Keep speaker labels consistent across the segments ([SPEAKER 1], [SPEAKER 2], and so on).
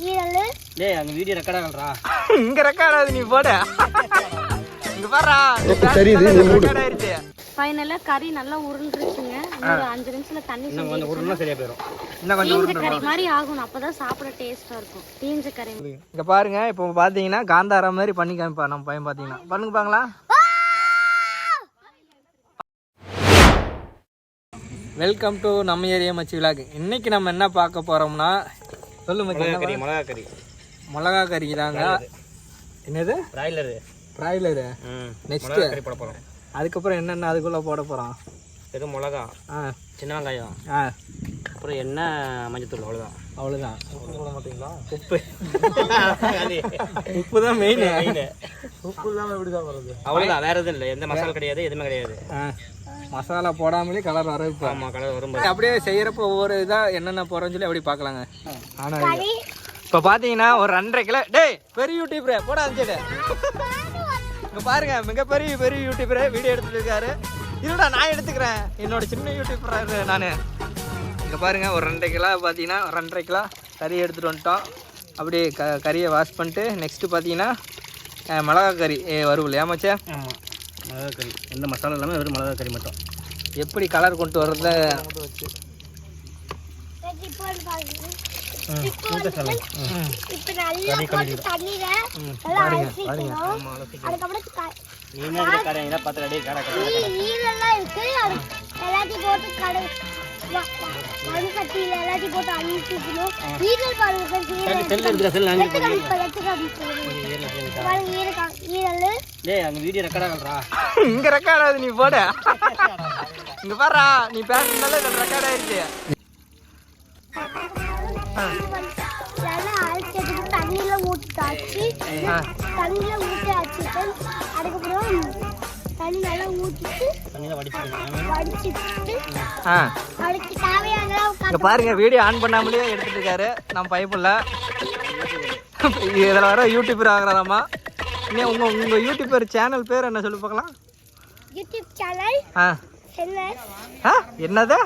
[SPEAKER 1] டேய் அங்க video record ஆகலடா.
[SPEAKER 2] இங்க ரெக்கார்ட் ஆகுது, நீ போடு. இங்க பாருடா,
[SPEAKER 3] தெரியுது
[SPEAKER 2] ரெக்கார்ட் ஆயிருச்சு.
[SPEAKER 4] ஃபைனலா கறி நல்லா உருண்டுருச்சுங்க. ஒரு 5 நிமிஷத்துல தண்ணி
[SPEAKER 1] இன்னும் கொஞ்சம் உருண்டா சரியா போயிடும்.
[SPEAKER 2] இன்னும் கொஞ்சம்
[SPEAKER 4] தீஞ்ச கறி மாதிரி ஆகணும், அப்பதான் சாப்பிட டேஸ்டா இருக்கும். தீஞ்ச கறி
[SPEAKER 2] இங்க பாருங்க, இப்போ பாத்தீங்கன்னா காந்தாரா மாதிரி பண்ணி காமிப்பா நம்ம பையன். பாத்தீங்கன்னா பண்ணுங்க பாங்களா. வெல்கம் டு நம்ம ஏரியா மச்சி விலாக். இன்னைக்கு நம்ம என்ன பார்க்க போறோம்னா, சொல்லு மச்சி.
[SPEAKER 1] மிளகா கறி
[SPEAKER 2] மிளகா கறி தாங்க. என்னது? பிராய்லரு. நெக்ஸ்ட்
[SPEAKER 1] கறி போட போறோம்.
[SPEAKER 2] அதுக்கப்புறம் என்னென்ன அதுக்குள்ள போட போறோம்?
[SPEAKER 1] வெறும் மிளகா, சின்ன வெங்காயம், அப்புறம் எண்ணெய், மஞ்சத்தூள், அவ்வளோதான்.
[SPEAKER 2] அவ்வளோதான். உப்பு போட மாட்டீங்களா?
[SPEAKER 1] உப்பு தான் மெயின்.
[SPEAKER 2] உப்பு இல்லாமல் எப்படி தான் வருது?
[SPEAKER 1] அவ்வளோதான், வேற எதுவும் இல்லை. எந்த மசாலா கிடையாது, எதுவுமே கிடையாது.
[SPEAKER 2] மசாலா போடாமலே கலர் வர.
[SPEAKER 1] ஆமாம், கலர் வரும்.
[SPEAKER 2] அப்படியே செய்யறப்போ ஒவ்வொரு இதாக என்னென்ன போகிறோன்னு சொல்லி அப்படி பார்க்கலாங்க. ஆனால் இப்போ பார்த்தீங்கன்னா ஒரு 2.5 கிலோ. டேய் பெரிய யூடியூபரே போட அஞ்சிடு. இங்கே பாருங்க, மிகப்பெரிய யூடியூபரே வீடியோ எடுத்துட்டு இருக்காரு. இதுடா நான் எடுத்துக்கிறேன், என்னோட சின்ன யூடியூபராக நான். இங்கே பாருங்க, ஒரு 2.5 கிலோ பார்த்தீங்கன்னா 2.5 கிலோ கறி எடுத்துகிட்டு வந்துட்டோம். அப்படியே கறியை வாஷ் பண்ணிட்டு நெக்ஸ்ட்டு பார்த்தீங்கன்னா மிளகா கறி வருவில்ல ஏமாச்சே.
[SPEAKER 1] ஆமாம், மிளகா கறி. எந்த மசாலா இல்லாமல் வெறும் மிளகா கறி மட்டும்.
[SPEAKER 2] எப்படி கலர் கொண்டு வர்றத வச்சு இங்க ரெக்கார்ட் ஆகுது, நீ போட. இங்க பாரு, நீ பேசுறதுனால ரெக்கார்ட் ஆயிருச்சு.
[SPEAKER 4] தண்ணியில ஊற்றி அதுக்கப்புறம் தண்ணி நல்லா ஊற்றிட்டு அதுக்கு தேவையான
[SPEAKER 2] பாருங்க, வீடியோ ஆன் பண்ணாமலே எடுத்துட்டு இருக்காரு நம்ம பைப்புல. இதில் வர யூடியூபர் ஆகிறாராமா. உங்க யூடியூபர் சேனல் பேர் என்ன சொல்லி பார்க்கலாம்?
[SPEAKER 4] யூடியூப் சேனல்
[SPEAKER 2] என்னது?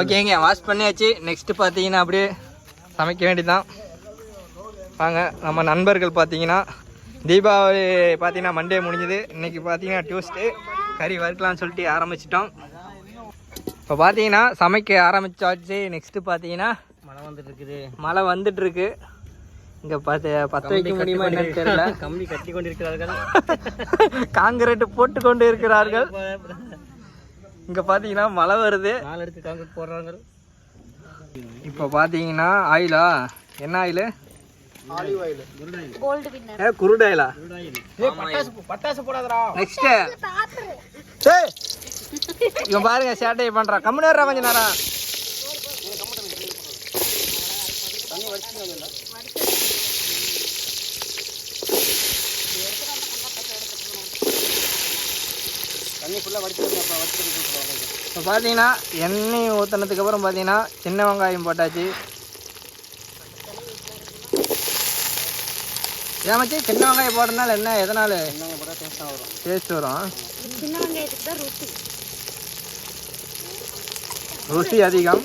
[SPEAKER 2] ஓகேங்க, வாஷ் பண்ணியாச்சு. நெக்ஸ்ட் பார்த்தீங்கன்னா அப்படியே சமைக்க வேண்டியதுதான். வாங்க, நம்ம நண்பர்கள் பார்த்தீங்கன்னா தீபாவளி பார்த்தீங்கன்னா மண்டே முடிஞ்சுது. இன்னைக்கு பார்த்தீங்கன்னா டியூஸ்டே. கறி வறுக்கலாம்னு சொல்லிட்டு ஆரம்பிச்சிட்டோம். இப்போ பார்த்தீங்கன்னா சமைக்க ஆரம்பிச்சாச்சு. நெக்ஸ்ட்டு பார்த்தீங்கன்னா மழை வந்துட்டு இருக்கு. இங்கே பற்ற வைக்க முடியுமா என்னன்னு தெரியல.
[SPEAKER 1] கம்பி கட்டி கொண்டிருக்கிறார்கள்,
[SPEAKER 2] காங்கிரீட் போட்டு கொண்டு இருக்கிறார்கள். இங்கே பார்த்தீங்கன்னா மழை வருது.
[SPEAKER 1] 4 அடுக்கு காங்கிரீட் போடுறாங்க.
[SPEAKER 2] இப்போ பார்த்தீங்கன்னா ஆயிலா, என்ன ஆயில்? குருட் ஆயிலா?
[SPEAKER 1] பட்டாசு போடாதடா.
[SPEAKER 2] நெக்ஸ்ட் இவன் பாருங்க சேட்டையை பண்றான். கம்முனு வர்றா கொஞ்ச நேரம். இப்போ பார்த்தீங்கன்னா எண்ணெய் ஊற்றினதுக்கு அப்புறம் பார்த்தீங்கன்னா சின்ன வெங்காயம் போட்டாச்சு. ஏமாச்சி சின்ன வெங்காயம் போடுறதுனால என்ன, எதனால? டேஸ்ட் வரும். ருசி அதிகம்.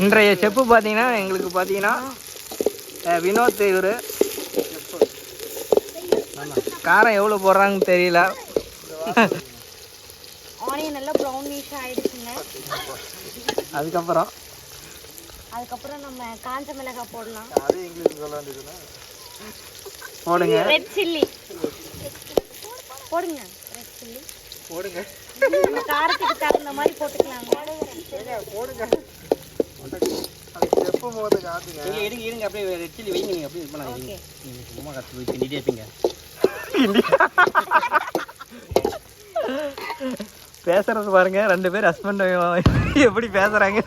[SPEAKER 2] இன்றைய செப்பு பார்த்தீங்கன்னா எங்களுக்கு பார்த்தீங்கன்னா வினோத். இவர் காரம் எவ்வளோ போடுறாங்கன்னு தெரியல.
[SPEAKER 4] ஆனியன் நல்லா ப்ரௌனிஷ் ஆயிடுச்சுங்க.
[SPEAKER 2] அதுக்கப்புறம்
[SPEAKER 4] நம்ம காஞ்ச மிளகாய் போடலாம்.
[SPEAKER 2] போடுங்க.
[SPEAKER 4] ரெட் சில்லி போடுங்க. ரெட் சில்லி
[SPEAKER 2] போடுங்க.
[SPEAKER 4] நம்ம காரத்துக்கு தகுந்த மாதிரி போட்டுக்கலாங்க.
[SPEAKER 2] போடுங்க.
[SPEAKER 1] இருங்க அப்படியே ரெட் சில்லி வைங்க. நீங்க அப்படியே இது பண்ணாதீங்க. நீங்க சும்மா கத்து போய் கிண்டிட்டே இருப்பீங்க.
[SPEAKER 2] பேசுறது பாருங்க, 2 பேர் ஹஸ்பண்ட் எப்படி பேசுறாங்க.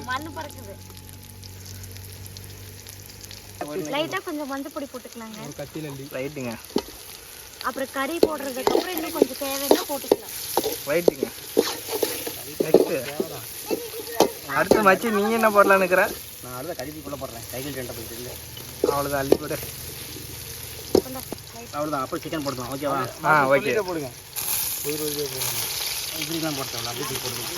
[SPEAKER 4] மண்ணு பறக்குது. லைட்டா கொஞ்சம் மஞ்சள் பொடி போட்டுக்கலாங்க.
[SPEAKER 2] ரைட்டுங்க.
[SPEAKER 4] அப்புறம் கறி போடுறதுக்கு அப்புறம் இன்னும் கொஞ்சம் தேவைன்னா போட்டுக்கலாம்.
[SPEAKER 2] ரைட்டுங்க. நெக்ஸ்ட் அடுத்து மச்சி நீங்க என்ன போடலான்னு இருக்கிற?
[SPEAKER 1] நான் அடுத்த கறிக்குள்ள போடுறேன். சைக்கிள் ரெண்டா போயிட்டு
[SPEAKER 2] அவ்வளோதான், அள்ளி போடு.
[SPEAKER 1] அவ்வளோதான். அப்புறம் சிக்கன் போடுறோம். ஓகேவா?
[SPEAKER 2] ஓகே.
[SPEAKER 1] போடுங்க. இப்படிலாம் போட்டோம்ல அப்படி போடுவோம்.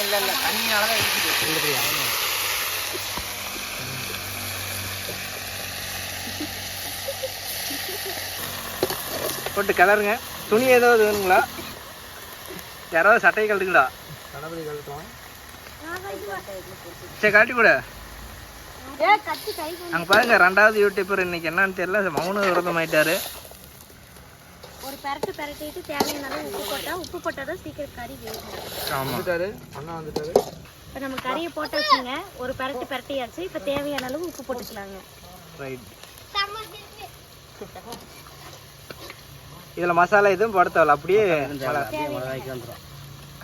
[SPEAKER 1] இல்லை தண்ணினால தான் இருக்குது.
[SPEAKER 2] போட்டு கலருங்க. துணி ஏதாவது வேணுங்களா? யாராவது சட்டையை கழட்டுங்களா?
[SPEAKER 1] தளபதி கழட்டுவோம்.
[SPEAKER 2] சரி காட்டி கூட.
[SPEAKER 4] கட்டி கை
[SPEAKER 2] அங்கே பாருங்க, 2வது யூடியூபர் இன்னைக்கு என்னன்னு தெரியல, மௌன விரதம் ஆயிட்டாரு.
[SPEAKER 4] ஒரு பெரட்டு பெரட்டிட்டு தேவையான அளவு உப்பு போட்டாதான் சீக்கிரம் கறி வேகும்.
[SPEAKER 2] ஆமாம்,
[SPEAKER 1] அண்ணா வந்துட்டாரு.
[SPEAKER 4] இப்போ நம்ம கறியை போட்டாச்சுங்க, ஒரு பெரட்டு பெரட்டியாச்சு. இப்போ தேவையான அளவு உப்பு போட்டுக்கலாங்க.
[SPEAKER 2] ரைட். இதில் மசாலா எதுவும் போட தேவையில்ல, அப்படியே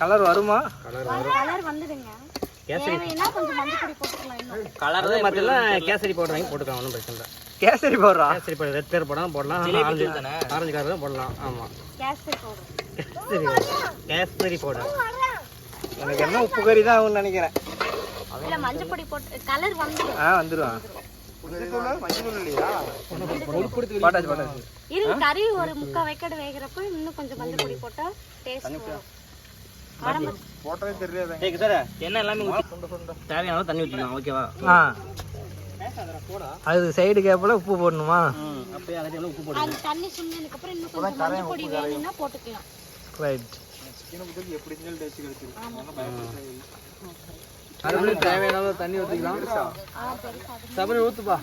[SPEAKER 2] கலர் வருமா?
[SPEAKER 4] கலர் வந்துடுங்க. தேவைன்னா கொஞ்சம் மஞ்சள் பொடி போட்டுக்கலாம். இன்னும்
[SPEAKER 1] கலர் மற்றெல்லாம் கேசரி பவுடர் வாங்கி போட்டுக்கலாம், ஒன்றும் பிரச்சனை இல்லை.
[SPEAKER 2] கேசரி போடுறா?
[SPEAKER 1] கேசரி பவுடர் ரெட் கலர் போடலாம், ஆரஞ்சு கலர் தான் போடலாம். ஆமாம்,
[SPEAKER 4] கேசரி பவுடர்.
[SPEAKER 1] கேசரி பவுடர்.
[SPEAKER 2] எனக்கு என்ன உப்பு கறி தான் ஆகும்னு நினைக்கிறேன்.
[SPEAKER 4] இல்ல மஞ்சள் பொடி போட்டு கலர் வந்துடும்.
[SPEAKER 2] வந்துடும்.
[SPEAKER 4] இருங்க, கறி ஒரு 3/4 வேக்காடு வேகிறப்ப இன்னும் கொஞ்சம் மஞ்சள் பொடி போட்டா டேஸ்ட் வரும்.
[SPEAKER 1] போட்டதே தெரியாது. என்ன எல்லாமே தேவையான தண்ணி ஊற்றிக்கலாம். ஓகேவா?
[SPEAKER 2] அது சைடு கேப்பில் உப்பு போடணுமா?
[SPEAKER 1] அப்படியே அதே உப்பு போட்டு
[SPEAKER 4] அந்த தண்ணி சுண்டதுக்கு அப்புறம் இன்னும் கொஞ்சம் மஞ்சள் பொடி வேணும்னா போட்டுக்கலாம்.
[SPEAKER 2] ரைட்.
[SPEAKER 1] தேவையான அளவு தண்ணி ஊற்றிக்கலாம். சபரி ஊற்றுப்பா.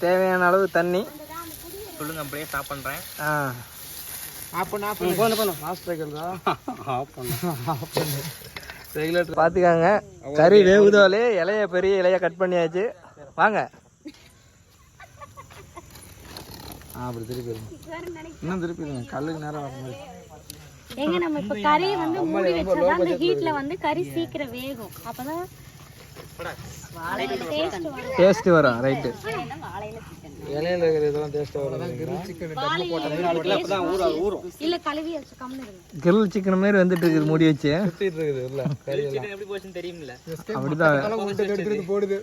[SPEAKER 2] தேவையான அளவு தண்ணி
[SPEAKER 1] சொல்லுங்க, அப்படியே ஸ்டாப் பண்ணுறேன்.
[SPEAKER 2] பார்த்துக்காங்க, கறி வேகுதாலே இலைய பெரிய இலைய கட் பண்ணியாச்சு. வாங்க. அப்படி திருப்பி இன்னும் திருப்பி கல்லுக்கு நேரம் வர மாதிரி.
[SPEAKER 4] ஏங்க நம்ம இப்ப கறி வந்து மூடி வச்சாதான் அந்த ஹீட்ல வந்து கறி சீக்கிரம் வேகும். அப்பதான்
[SPEAKER 2] டேஸ்ட் வரும். ரைட்டு.
[SPEAKER 1] இலையில இருக்கிற இதெல்லாம் டேஸ்ட் வரும்.
[SPEAKER 4] இல்ல கழுவி வச்சு கம்மிடுங்க.
[SPEAKER 2] கிரில் சிக்கன் மாதிரி வந்துட்டு இருக்குது, மூடி வச்சு
[SPEAKER 1] எப்படி போச்சுன்னு தெரியுமில்ல.
[SPEAKER 2] அப்படிதான் போடுது.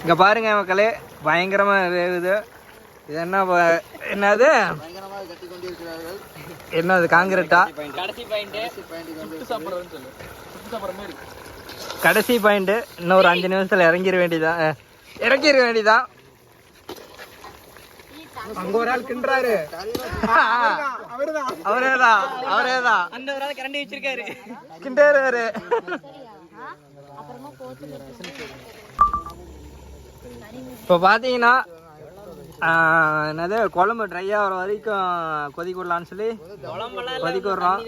[SPEAKER 2] இங்க பாருங்க மக்களே, பயங்கரமா வேகுது. இது என்னது என்னது காங்கிரீட்டா? கடைசி பாயிண்ட். இன்னும் ஒரு 5 நிமிஷத்துல இறங்கிட வேண்டியதான். அங்க ஒரு ஆள் கிண்டுறாரு. அவரேதான்
[SPEAKER 1] அந்த ஒரு ஆள் கரண்டி வச்சிருக்காரு,
[SPEAKER 2] கிண்டாரு. இப்போ பாத்தீங்கன்னா என்னது குழம்பு ட்ரை ஆகிற வரைக்கும் கொதிக்க விடலான்னு சொல்லி கொதிக்க விடுறோம்.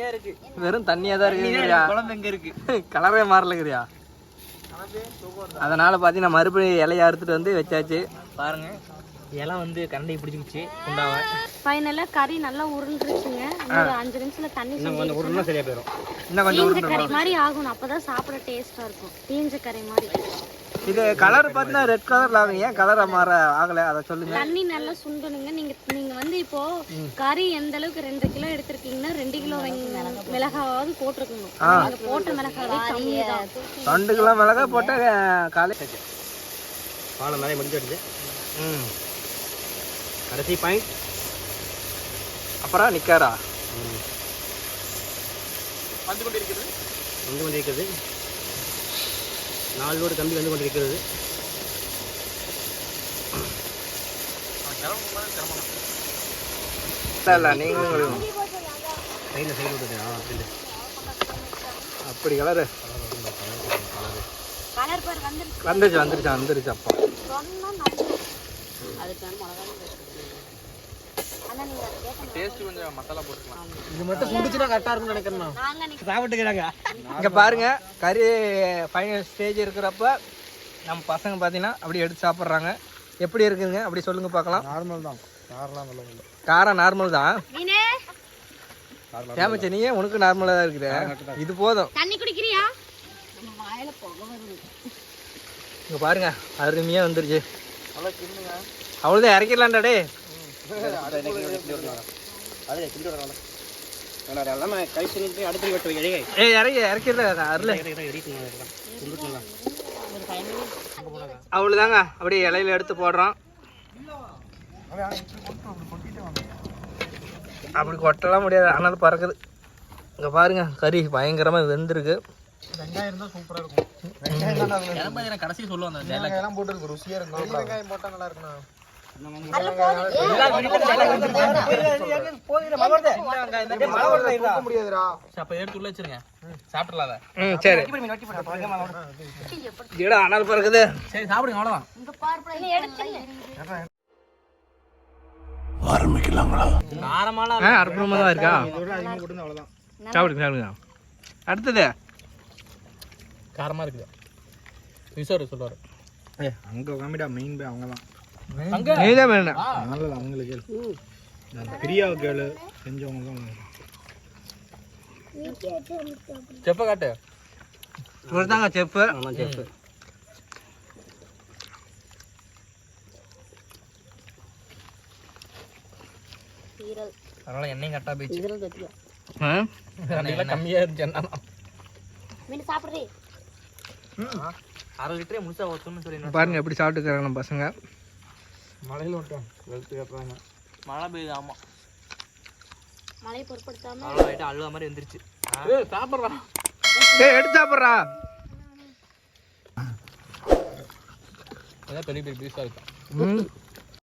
[SPEAKER 2] வெறும் தண்ணியாக தான் இருக்குதுயா,
[SPEAKER 1] குழம்பு எங்க இருக்கு,
[SPEAKER 2] கலரே மாறலக்குறியா. அதனால பார்த்தீங்கன்னா மறுபடியும் இலையை அறுத்துட்டு வந்து வச்சாச்சு.
[SPEAKER 1] பாருங்க, இலை வந்து கரண்டி பிடிச்சிக்கிச்சு குண்டாவை.
[SPEAKER 4] ஃபைனலாக கறி நல்லா உருண்டுருச்சுங்க. ஒரு 5 நிமிஷத்துல தண்ணி
[SPEAKER 1] கொஞ்சம் உருண்டா சரியா போயிடும்.
[SPEAKER 2] இன்னும் கொஞ்சம்
[SPEAKER 4] தீஞ்ச கறி மாதிரி ஆகணும், அப்பதான் சாப்பிட டேஸ்டா இருக்கும். தீஞ்ச கறி மாதிரி.
[SPEAKER 2] இது கலர் பார்த்தீங்கன்னா ரெட் கலர்ல ஆகும். ஏன் கலர் மாற ஆகல அதை சொல்லுங்க.
[SPEAKER 4] தண்ணி நல்லா சுண்டணுங்க. நீங்க வந்து இப்போ கறி எந்த அளவுக்கு 2 கிலோ எடுத்திருக்கீங்கன்னா 2 கிலோ மிளகாவது போட்டிருக்கணும். நீங்க போட்ட மிளகாவே கம்மி தான்.
[SPEAKER 2] 2 கிலோ மிளகா போட்டா காலை
[SPEAKER 1] பாலை நிறைய முடிஞ்சிடுது. கடைசி பாயிண்ட்.
[SPEAKER 2] அப்புறம் நிக்காரா
[SPEAKER 1] வந்து கொண்டிருக்கிறது 4 லோடு கம்பி வந்து கொண்டிருக்கிறது.
[SPEAKER 2] இல்லை நீங்களும் அப்படி கலரு வந்துருச்சு. அப்பா
[SPEAKER 1] இது மட்டும் குடிச்சுனா கரெக்டா இருக்கும்னு நினைக்கிறேன். சாப்பிட்டுக்கிறாங்க.
[SPEAKER 2] இங்க பாருங்க, கறி ஃபைனல் ஸ்டேஜ் இருக்கிறப்ப நம்ம பசங்க பார்த்தீங்கன்னா அப்படி எடுத்து சாப்பிட்றாங்க. எப்படி இருக்குங்க அப்படி சொல்லுங்க பார்க்கலாம்.
[SPEAKER 1] நார்மல் தான்,
[SPEAKER 2] காரம் நார்மல் தான். ஏமாச்ச நீ உனக்கு நார்மலாக தான் இருக்குது. இது போதும்.
[SPEAKER 4] தண்ணி குடிக்கிறியா?
[SPEAKER 2] இங்க பாருங்க, அருமையாக வந்துருச்சு. அவ்வளோதான், இறக்கிடலான்டா டே.
[SPEAKER 1] எல்லாமே கழிச்சு நின்று அடுத்து வெட்டு வைக்க
[SPEAKER 2] ஏய் இறக்கிடல அருள் அவ்வளோதாங்க அப்படியே இலையில எடுத்து போடுறோம். அப்படி கொட்டலாம் முடியாது, ஆனாலும் பறக்குது. இங்கே பாருங்க கறி பயங்கரமாக வெந்திருக்கு.
[SPEAKER 3] வெங்காயம் தான் சூப்பராக இருக்கும். வெங்காயம் கடைசி சொல்லுவாங்க வெங்காயம் போட்டு ருசியாக இருக்கும். வெங்காயம் போட்டால் நல்லா இருக்குண்ணா.
[SPEAKER 2] சரி ஆனால் பறக்குது.
[SPEAKER 3] சரி சாப்பிடுங்க அவ்வளோதான்.
[SPEAKER 2] அற்புதமாக தான் இருக்கா. சாப்பிடுங்க சாப்பிடுங்க. அடுத்தது
[SPEAKER 3] காரமாக இருக்குது. விசாரி சொல்லுவார்.
[SPEAKER 5] அங்கே காமிடா மெயின் பே அவங்க தான்.
[SPEAKER 2] நீதான் வேணும்.
[SPEAKER 5] அதனால அவங்களுக்கு பிரியாவை கேளு செஞ்சவங்க தான்.
[SPEAKER 3] செப்பை காட்டு.
[SPEAKER 2] இவர் தாங்க செப்பு.
[SPEAKER 1] ஆமாம் செப்பு.
[SPEAKER 3] அதனால எண்ணெயும் கரெக்டாக போயிடுச்சு.
[SPEAKER 2] கம்மியாக இருந்துச்சு.
[SPEAKER 3] அரை லிட்டரே முழுசா ஊற்றணும்னு சொல்லி
[SPEAKER 2] பாருங்க எப்படி சாப்பிட்டுக்கிறாங்க நம்ம பசங்க.
[SPEAKER 5] மழையில் விட்டோம் வெளுத்து கேட்குறாங்க.
[SPEAKER 3] மழை பெய்யுது. ஆமாம்
[SPEAKER 4] மழையை பொருட்படுத்தாம
[SPEAKER 3] லைட்டாக அழுவ மாதிரி வந்துருச்சு. சாப்பிட்றான்.
[SPEAKER 2] ஏய் எடுத்து சாப்பிட்றா.
[SPEAKER 3] பெரிய பெரிய பீஸாக இருக்கும்.